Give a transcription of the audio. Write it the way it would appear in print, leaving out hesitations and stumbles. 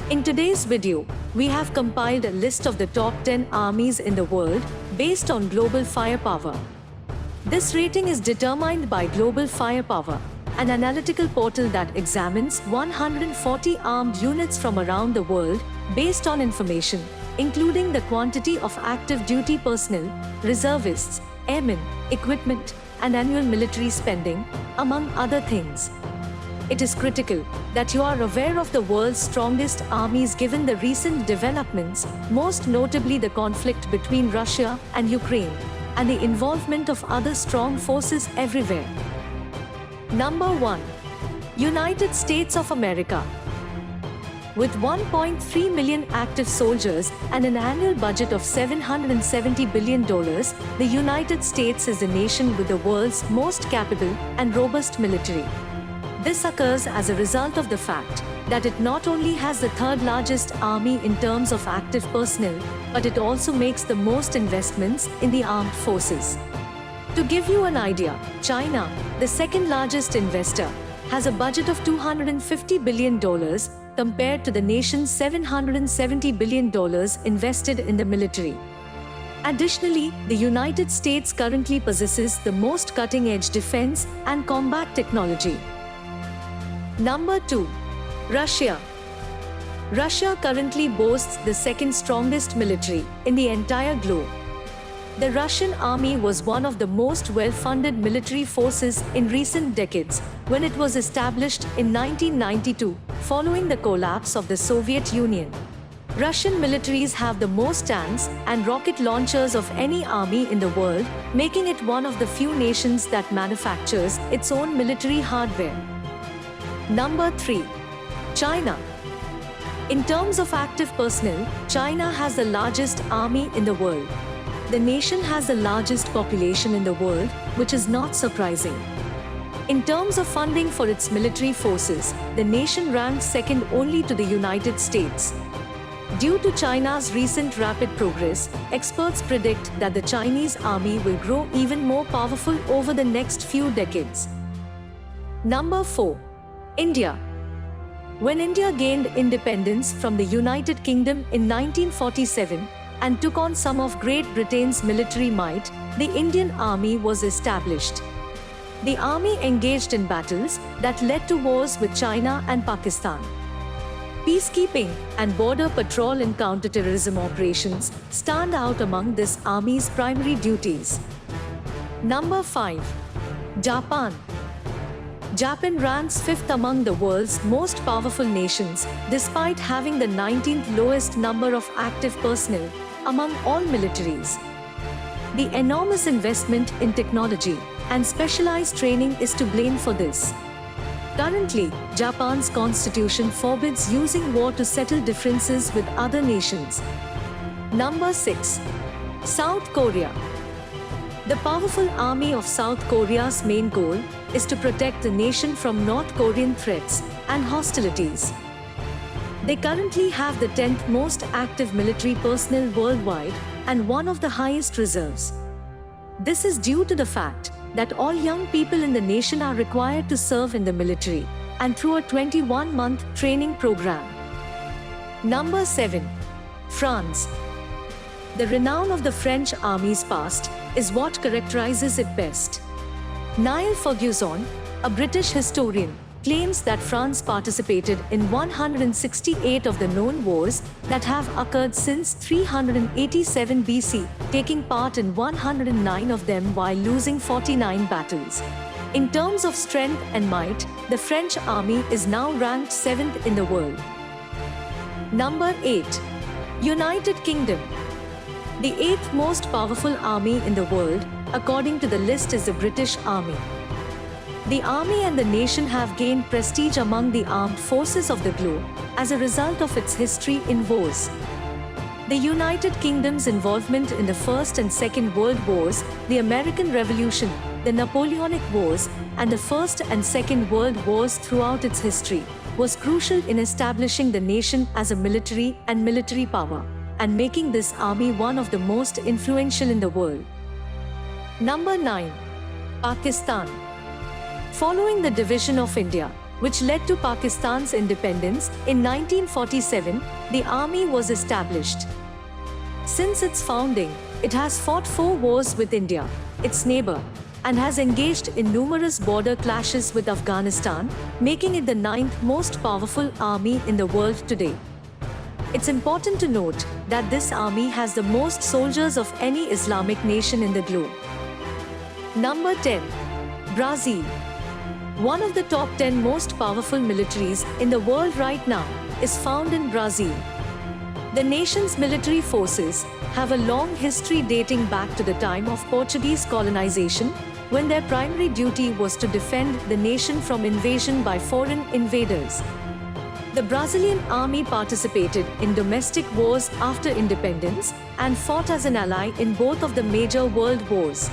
In today's video, we have compiled a list of the top 10 armies in the world based on global firepower. This rating is determined by Global Firepower, an analytical portal that examines 140 armed units from around the world based on information, including the quantity of active duty personnel, reservists, airmen, equipment, and annual military spending, among other things. It is critical that you are aware of the world's strongest armies given the recent developments, most notably the conflict between Russia and Ukraine, and the involvement of other strong forces everywhere. Number 1. United States of America. With 1.3 million active soldiers and an annual budget of $770 billion, the United States is the nation with the world's most capable and robust military. This occurs as a result of the fact that it not only has the third largest army in terms of active personnel, but it also makes the most investments in the armed forces. To give you an idea, China, the second largest investor, has a budget of $250 billion compared to the nation's $770 billion invested in the military. Additionally, the United States currently possesses the most cutting-edge defense and combat technology. Number 2. Russia. Russia currently boasts the second strongest military in the entire globe. The Russian army was one of the most well-funded military forces in recent decades when it was established in 1992 following the collapse of the Soviet Union. Russian militaries have the most tanks and rocket launchers of any army in the world, making it one of the few nations that manufactures its own military hardware. Number 3. China. In terms of active personnel, China has the largest army in the world. The nation has the largest population in the world, which is not surprising. In terms of funding for its military forces, the nation ranks second only to the United States. Due to China's recent rapid progress, experts predict that the Chinese army will grow even more powerful over the next few decades. Number 4. India. When India gained independence from the United Kingdom in 1947 and took on some of Great Britain's military might, the Indian Army was established. The army engaged in battles that led to wars with China and Pakistan. Peacekeeping and border patrol and counterterrorism operations stand out among this army's primary duties. Number 5. Japan. Japan ranks fifth among the world's most powerful nations, despite having the 19th lowest number of active personnel among all militaries. The enormous investment in technology and specialized training is to blame for this. Currently, Japan's constitution forbids using war to settle differences with other nations. Number 6. South Korea. The powerful army of South Korea's main goal is to protect the nation from North Korean threats and hostilities. They currently have the 10th most active military personnel worldwide and one of the highest reserves. This is due to the fact that all young people in the nation are required to serve in the military and through a 21-month training program. Number 7. France. The renown of the French army's past is what characterizes it best. Niall Ferguson, a British historian, claims that France participated in 168 of the known wars that have occurred since 387 BC, taking part in 109 of them while losing 49 battles. In terms of strength and might, the French army is now ranked 7th in the world. Number 8. United Kingdom. The 8th most powerful army in the world, according to the list, is the British Army. The army and the nation have gained prestige among the armed forces of the globe as a result of its history in wars. The United Kingdom's involvement in the First and Second World Wars, the American Revolution, the Napoleonic Wars, and the First and Second World Wars throughout its history was crucial in establishing the nation as a military power and making this army one of the most influential in the world. Number 9. Pakistan. Following the division of India, which led to Pakistan's independence. In 1947, the army was established. Since its founding, it has fought 4 wars with India, its neighbor, and has engaged in numerous border clashes with Afghanistan, making it the 9th most powerful army in the world today. It's important to note that this army has the most soldiers of any Islamic nation in the globe. Number 10. Brazil. One of the top 10 most powerful militaries in the world right now is found in Brazil. The nation's military forces have a long history dating back to the time of Portuguese colonization, when their primary duty was to defend the nation from invasion by foreign invaders. The Brazilian army participated in domestic wars after independence and fought as an ally in both of the major world wars.